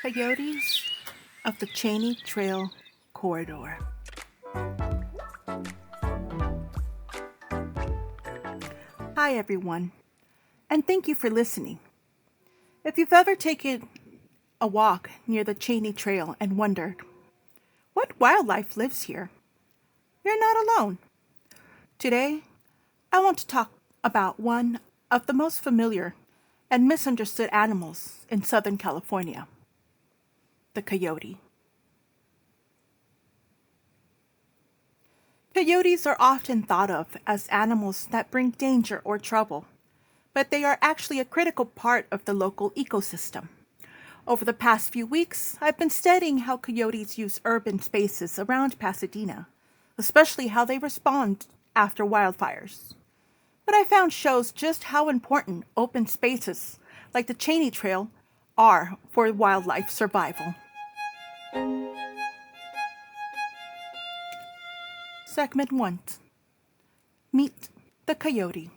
Coyotes of the Chaney Trail Corridor. Hi, everyone, and thank you for listening. If you've ever taken a walk near the Chaney Trail and wondered, what wildlife lives here? You're not alone. Today, I want to talk about one of the most familiar and misunderstood animals in Southern California, the coyote. Coyotes are often thought of as animals that bring danger or trouble, but they are actually a critical part of the local ecosystem. Over the past few weeks, I've been studying how coyotes use urban spaces around Pasadena, especially how they respond after wildfires. What I found shows just how important open spaces like the Chaney Trail are for wildlife survival. Segment 1. Meet the coyote.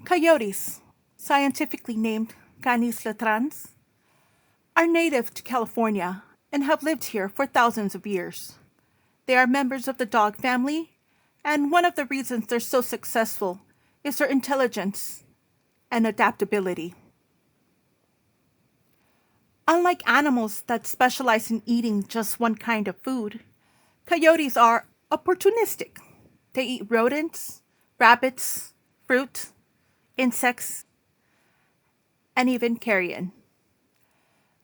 Coyotes, scientifically named Canis latrans, are native to California and have lived here for thousands of years. They are members of the dog family, and one of the reasons they're so successful is their intelligence and adaptability. Unlike animals that specialize in eating just one kind of food, coyotes are opportunistic. They eat rodents, rabbits, fruit, insects, and even carrion.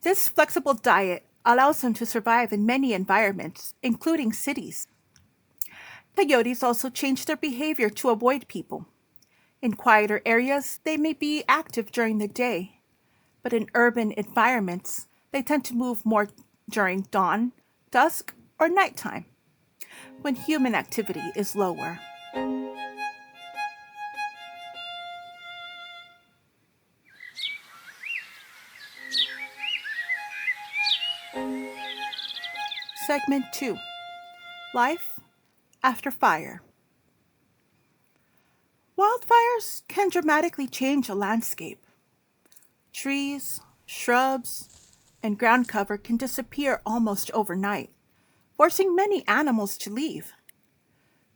This flexible diet allows them to survive in many environments, including cities. Coyotes also change their behavior to avoid people. In quieter areas, they may be active during the day, but in urban environments, they tend to move more during dawn, dusk, or nighttime, when human activity is lower. Segment 2. Life after fire. Wildfires can dramatically change a landscape. Trees, shrubs, and ground cover can disappear almost overnight, forcing many animals to leave.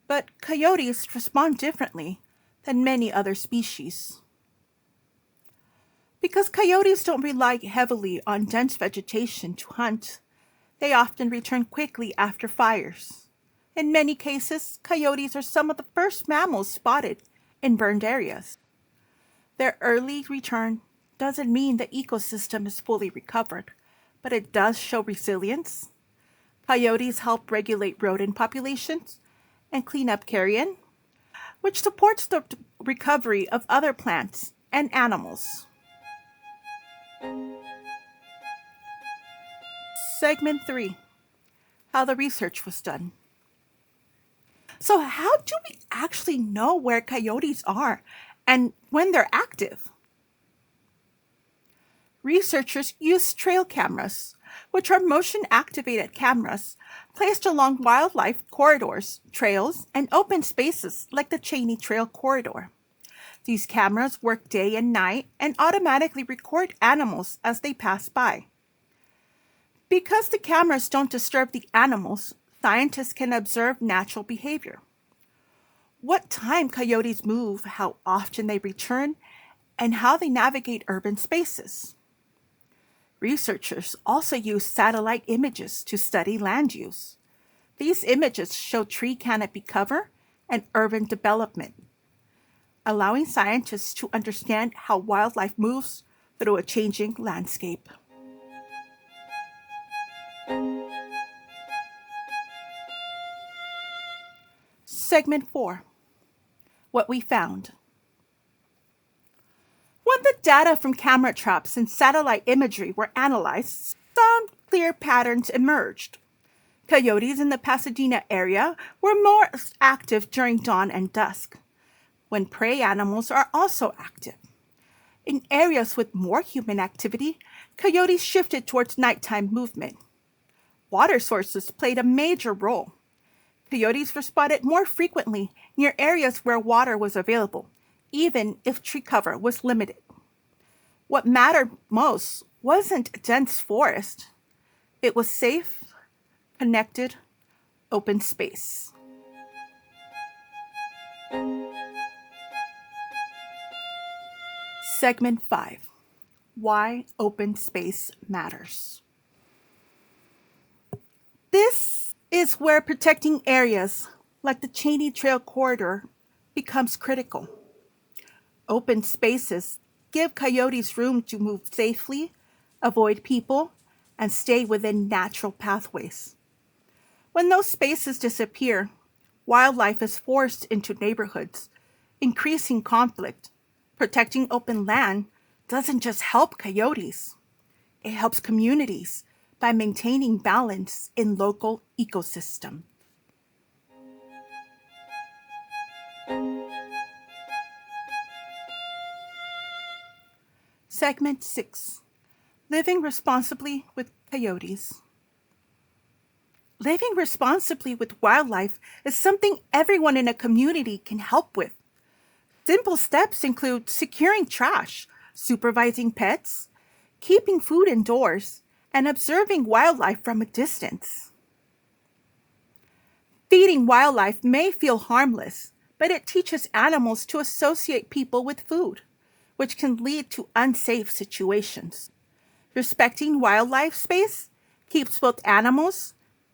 But coyotes respond differently than many other species. Because coyotes don't rely heavily on dense vegetation to hunt, they often return quickly after fires. In many cases, coyotes are some of the first mammals spotted in burned areas. Their early return doesn't mean the ecosystem is fully recovered, but it does show resilience. Coyotes help regulate rodent populations and clean up carrion, which supports the recovery of other plants and animals. Segment 3. How the research was done. So how do we actually know where coyotes are and when they're active? Researchers use trail cameras, which are motion-activated cameras placed along wildlife corridors, trails, and open spaces like the Chaney Trail Corridor. These cameras work day and night and automatically record animals as they pass by. Because the cameras don't disturb the animals, scientists can observe natural behavior. What time coyotes move, how often they return, and how they navigate urban spaces. Researchers also use satellite images to study land use. These images show tree canopy cover and urban development, allowing scientists to understand how wildlife moves through a changing landscape. Segment 4. What we found. When the data from camera traps and satellite imagery were analyzed, some clear patterns emerged. Coyotes in the Pasadena area were more active during dawn and dusk, when prey animals are also active. In areas with more human activity, coyotes shifted towards nighttime movement. Water sources played a major role. Coyotes were spotted more frequently near areas where water was available, even if tree cover was limited. What mattered most wasn't a dense forest. It was safe, connected, open space. Segment 5. Why open space matters. This is where protecting areas like the Chaney Trail Corridor becomes critical. Open spaces give coyotes room to move safely, avoid people, and stay within natural pathways. When those spaces disappear, wildlife is forced into neighborhoods, increasing conflict. Protecting open land doesn't just help coyotes, it helps communities by maintaining balance in local ecosystems. Segment 6. Living responsibly with coyotes. Living responsibly with wildlife is something everyone in a community can help with. Simple steps include securing trash, supervising pets, keeping food indoors, and observing wildlife from a distance. Feeding wildlife may feel harmless, but it teaches animals to associate people with food, which can lead to unsafe situations. Respecting wildlife space keeps both animals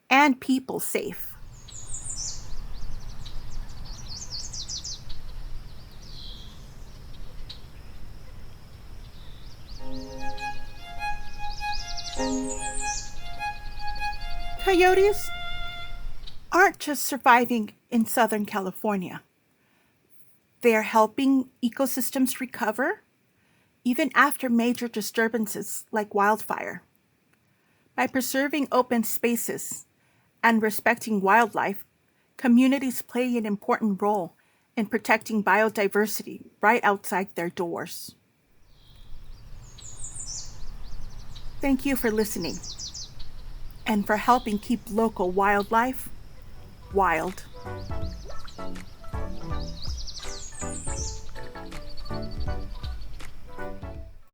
and people safe. Coyotes aren't just surviving in Southern California. They are helping ecosystems recover even after major disturbances like wildfire. By preserving open spaces and respecting wildlife, communities play an important role in protecting biodiversity right outside their doors. Thank you for listening and for helping keep local wildlife wild.